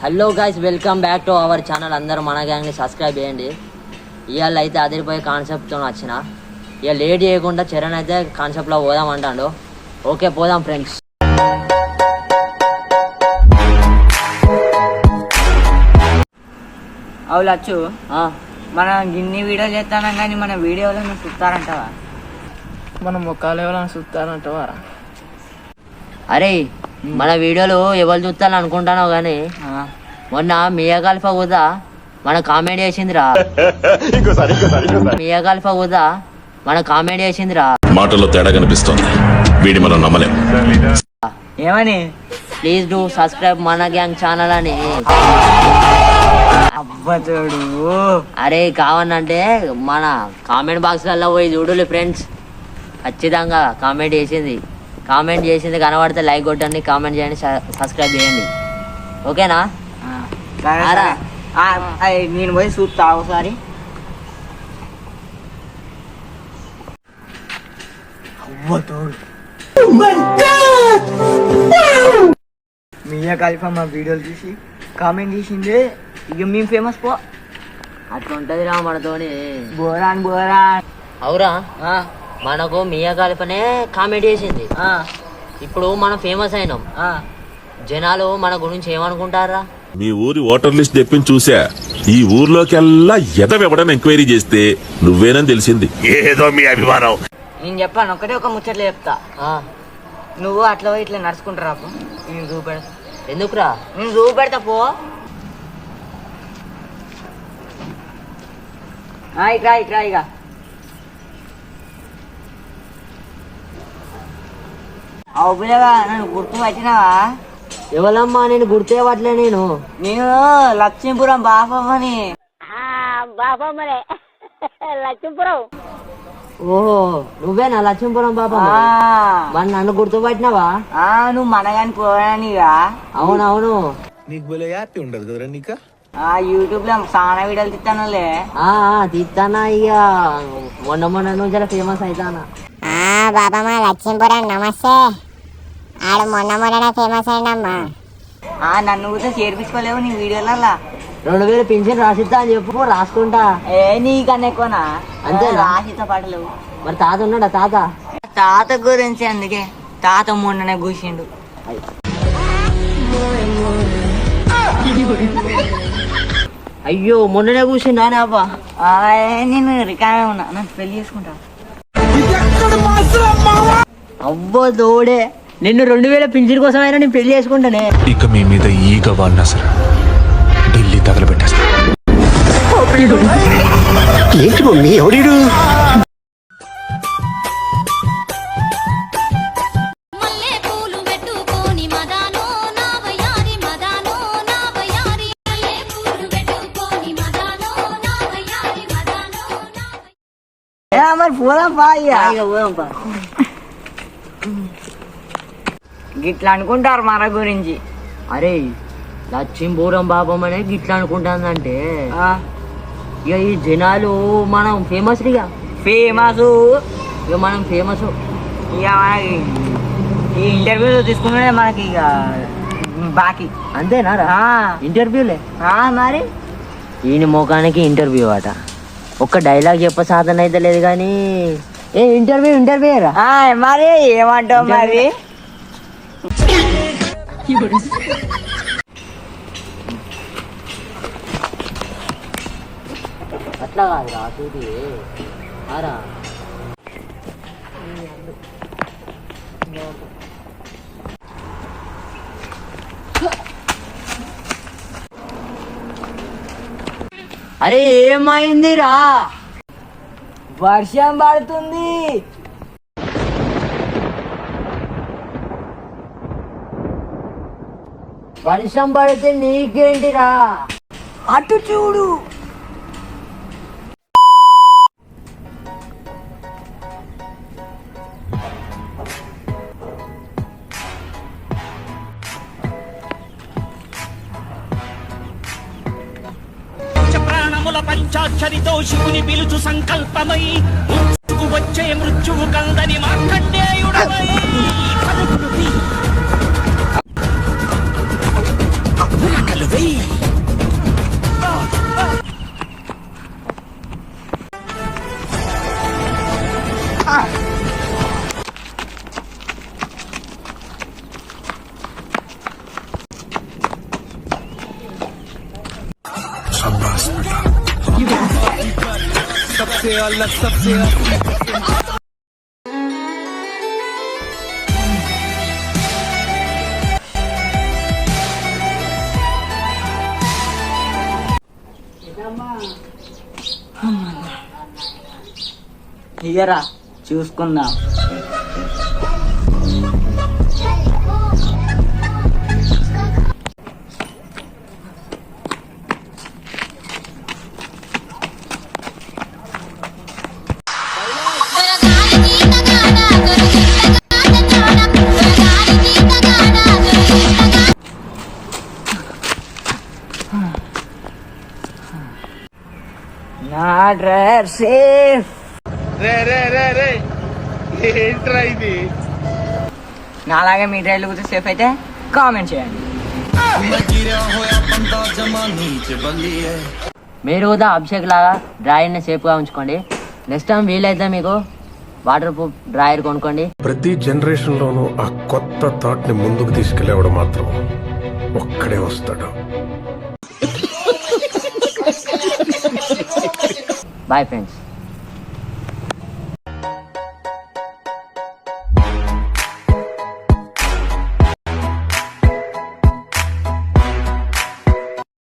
Hello guys, welcome back to our channel. అందరూ మన గ్యాంగ్ని subscribe చేయండి. ఇవాళ అయితే అదిరిపోయే కాన్సెప్ట్తో వచ్చిన. ఇక లేట్ చేయకుండా చరణ్ అయితే కాన్సెప్ట్లో పోదాం అంటాడు. ఓకే, పోదాం ఫ్రెండ్స్. అవు లచ్చు, మనం గిన్ని వీడియోలు చేస్తాం కానీ మన వీడియోలను చూస్తారంటావా? మన ముఖాలు ఎవరైనా చూస్తారంటావా? అరే, మన వీడియోలు ఎవరు చూస్తాను అనుకుంటాను కానీ మొన్న మియా ఖలీఫా కూడా మన కామెంట్ చేసిందిరా. మియా ఖలీఫా కూడా మన కామెంట్ చేసిందిరా. మాటల్లో తేడా కనిపిస్తోంది, వీడి మనం నమ్మలేం. ఏమని? ప్లీజ్ డూ సబ్స్క్రైబ్ మన గ్యాంగ్ ఛానల్ అని. అబ్బతోడు, అరే కావనంటే మన కామెంట్ బాక్స్లలో పోయి చూడులే ఫ్రెండ్స్. ఖచ్చితంగా కామెంట్ చేసింది కనబడితే లైక్ కొట్టండి, కామెంట్ చేయండి, సబ్స్క్రైబ్ చేయండి. ఓకేనా? నేను పోయి చూస్తా ఒకసారి. మియా ఖలీఫా మా వీడియోలు చూసి కామెంట్ చేసింది. ఇక మేము ఫేమస్ పో. అట్లా ఉంటది రా మనతోని. బోరాన్ అవురా, మనకు మియా ఖలీఫానే కామెంట్ చేసింది. ఇప్పుడు మనం ఫేమస్ అయినాం. జనాలు మన గురించి ఏమనుకుంటారా? మీ ఊరి ఓటర్ లిస్ట్ తెప్పించి చూసా. ఈ ఊర్లోకెల్లా ఎదవెవడని ఎంక్వైరీ చేస్తే నువ్వేనని తెలిసింది. ఏదో మీ అభిమానం. నేను చెప్పాను, ఒకటే ఒక ముచ్చట్లు చెప్తా. నువ్వు అట్లా పోయి ఇట్లా నడుచుకుంటారా? నేను చూపెడతా. ఎందుకురా? నేను చూపెడతా పో. ఇట్రా ఇక. అవుగా నన్ను గుర్తు పట్టినావా? ఎవరమ్మా? నేను గుర్తేవట్లే. నేను లక్ష్మీపురం బాపమ్మని. బాపమ్మనే లక్ష్మీపురం. ఓహో, నువ్వేనా లక్ష్మీపురం బాబా? మరి నన్ను గుర్తుపట్టినావా? నువ్వు మనగాని పోయానిగా. అవునవును. నీకు బోలే హ్యాపీ ఉండదు కదరా నీకు? యూట్యూబ్ లో చాలా వీడియోలు తీస్తానులే. తీస్తానా? ఇక మొన్న నువ్వు జర ఫేమస్ అవుతానా? బాబమ్మ లక్ష్మీపురం నమస్తే. ఆడు మొన్న ఫేమస్ అయిందమ్మా. నన్ను కూడా చేర్పించుకోలేవు నీ వీడియోలలో. 2000 పింఛన్ రాసిస్తా అని చెప్పు, రాసుకుంటా. నీకన్నా ఎక్కువనా? అంతే, రాసిస్తా పడలేవు. మరి తాత ఉన్నాడా? తాత గురించి అందుకే తాత మొన్ననే కూర్చిండు. అయ్యో, మొన్ననే కూర్చుండా? అబ్బా, నేను రికామే ఉన్నా. నాకు పెళ్లి చేసుకుంటా. అబ్బో దోడే, నిన్ను 2000 పింఛన్ కోసం అయినా నేను పెళ్లి చేసుకుంటానే. ఇక మీ మీద ఈగ వాడినా సరే ఢిల్లీ తగలబెట్టేస్తా. ఏంటి మమ్మీ ఎవడీడు? మరి పోదాం పా. గిట్లా అనుకుంటారు మన గురించి. అరే, లక్ష్మీపురం బాబమ్మనే గిట్లా అనుకుంటానంటే ఇక ఈ జనాలు మనం ఫేమస్. ఇక మనం ఫేమస్. ఇక మనకి ఈ ఇంటర్వ్యూలో తీసుకునే మనకి ఇక బాకీ. అంతేనా? ఇంటర్వ్యూలే మరి ఈయన ముఖానికి ఇంటర్వ్యూ అట. ఒక్క డైలాగ్ చెప్ప సాధన అయితే లేదు కానీ ఇంటర్వ్యూ రా. మరి ఏమంటావు? మరి అట్లా కాదు రా చూది. అరే ఏమైందిరా? వర్షం పడుతుంది. వర్షం పడితే నీకేంటిరా? అటు చూడు. ప్రాణముల పంచాక్షరితో శివుని పిలుచు సంకల్పమై వచ్చే మృత్యువు కందని మార్కండేయుడవై ఇయ్యరా చూసుకుందాం. నా డ్రైవర్ సేఫ్. నాలాగే మీ డ్రైవర్లు కూడా సేఫ్ అయితే కామెంట్ చేయండి. మీరు కూడా అభిషేక్ లాగా డ్రాయర్ని సేఫ్గా ఉంచుకోండి. నెక్స్ట్ టైం వీలైతే మీకు వాటర్ ప్రూఫ్ డ్రాయర్ కొనుక్కోండి. ప్రతి జనరేషన్ లోనూ ఆ కొత్త థాట్ ని ముందుకు తీసుకెళ్లేవాడు మాత్రం ఒక్కడే వస్తాడు. Boy friends.